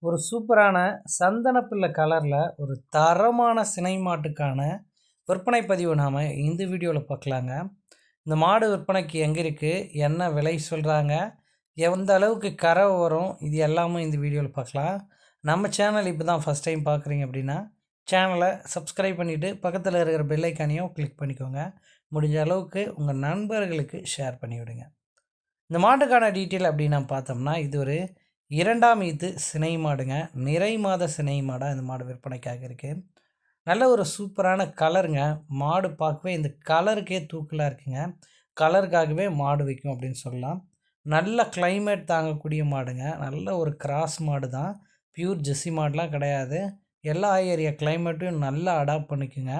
ஒரு சூப்பரான சந்தன பிள்ளை கலரில் ஒரு தரமான சினை மாட்டுக்கான விற்பனை பதிவு நாம் இந்த வீடியோவில் பார்க்கலாங்க. இந்த மாடு விற்பனைக்கு எங்கே இருக்குது, என்ன விலை சொல்கிறாங்க, எந்த அளவுக்கு கரை வரும், இது எல்லாமே இந்த வீடியோவில் பார்க்கலாம். நம்ம சேனல் இப்போ தான் ஃபஸ்ட் டைம் பார்க்குறீங்க அப்படின்னா சேனலை சப்ஸ்கிரைப் பண்ணிவிட்டு பக்கத்தில் இருக்கிற பெல்லைக்கானையும் கிளிக் பண்ணிக்கோங்க. முடிஞ்ச அளவுக்கு உங்கள் நண்பர்களுக்கு ஷேர் பண்ணிவிடுங்க. இந்த மாட்டுக்கான டீட்டெயில் அப்படின்னு நான் பார்த்தோம்னா, இது ஒரு 2ஆம் ஈத்து சினை மாடுங்க. நிறை மாத சினை மாடாக இந்த மாடு விற்பனைக்காக இருக்குது. நல்ல ஒரு சூப்பரான கலருங்க. மாடு பார்க்கவே இந்த கலருக்கே தூக்கலாக இருக்குங்க. கலருக்காகவே மாடு வைக்கும் அப்படின்னு சொல்லலாம். நல்ல கிளைமேட் தாங்கக்கூடிய மாடுங்க. நல்ல ஒரு கிராஸ் மாடு தான். பியூர் ஜெர்சி மாடுலாம் கிடையாது. எல்லா ஏரியா கிளைமேட்டையும் நல்லா அடாப்ட் பண்ணிக்குங்க.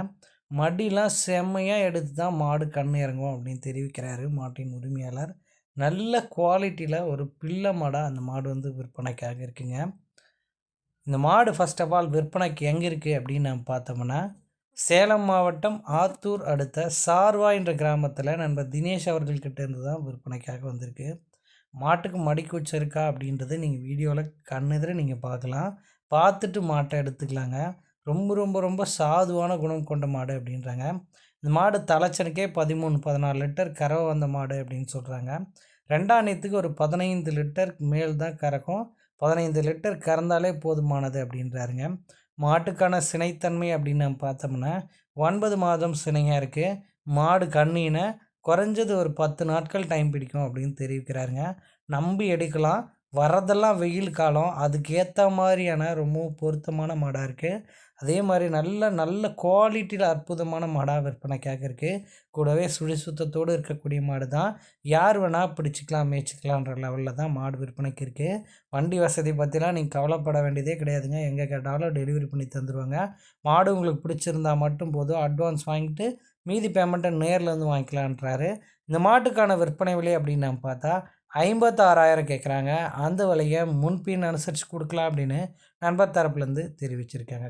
மடிலாம் செம்மையாக எடுத்து தான் மாடு கண் இறங்கும் அப்படின்னு தெரிவிக்கிறாரு மாட்டின் உரிமையாளர். நல்ல குவாலிட்டியில் ஒரு பிள்ளை மாடாக அந்த மாடு விற்பனைக்காக இருக்குங்க. இந்த மாடு ஃபர்ஸ்ட் ஆஃப் ஆல் விற்பனைக்கு எங்கே இருக்குது அப்படின்னு நம்ம பார்த்தோம்னா, சேலம் மாவட்டம் ஆத்தூர் அடுத்த சார்வா என்ற கிராமத்தில் நண்பர் தினேஷ் அவர்கள்கிட்ட இருந்து தான் விற்பனைக்காக வந்திருக்கு. மாட்டுக்கு மடிக்கூச்சு இருக்கா அப்படின்றது நீங்கள் வீடியோவில் கண்ணெதிர நீங்கள் பார்க்கலாம். பார்த்துட்டு மாட்டை எடுத்துக்கலாங்க. ரொம்ப ரொம்ப ரொம்ப சாதுவான குணம் கொண்ட மாடு அப்படின்றாங்க. இந்த மாடு தலைச்சனுக்கே 13-14 லிட்டர் கறவை வந்த மாடு அப்படின்னு சொல்கிறாங்க. 2ஆம் நேத்துக்கு ஒரு 15 லிட்டருக்கு மேல் தான் கறக்கும். 15 லிட்டர் கறந்தாலே போதுமானது அப்படின்றாருங்க. மாட்டுக்கான சினைத்தன்மை அப்படின்னு நம்ம பார்த்தோம்னா 9 மாதம் சினையாக இருக்குது. மாடு கண்ணின குறைஞ்சது ஒரு 10 நாட்கள் டைம் பிடிக்கும் அப்படின்னு தெரிவிக்கிறாருங்க. நம்பி எடுக்கலாம். வரதெல்லாம் வெயில் காலம், அதுக்கேற்ற மாதிரியான ரொம்பவும் பொருத்தமான மாடாக இருக்குது. அதே மாதிரி நல்ல குவாலிட்டியில் அற்புதமான மாடாக விற்பனைக்காக இருக்குது. கூடவே சுழி சுத்தத்தோடு இருக்கக்கூடிய மாடு தான். யார் வேணால் பிடிச்சிக்கலாம், மேய்ச்சிக்கலான்ற லெவலில் தான் மாடு விற்பனைக்கு இருக்குது. வண்டி வசதி பற்றிலாம் நீங்கள் கவலைப்பட வேண்டியதே கிடையாதுங்க. எங்கே கேட்டாலும் டெலிவரி பண்ணி தந்துடுவாங்க. மாடு உங்களுக்கு பிடிச்சிருந்தா மட்டும் போதும், அட்வான்ஸ் வாங்கிட்டு மீதி பேமெண்ட்டை நேரில் வந்து வாங்கிக்கலான்றாரு. இந்த மாட்டுக்கான விற்பனை விலை அப்படின்னு நம்ம பார்த்தா 56,000 கேட்குறாங்க. அந்த விலையை முன்பின் அனுசரித்து கொடுக்கலாம் அப்படின்னு நண்பர் தரப்புலேருந்து தெரிவிச்சிருக்காங்க.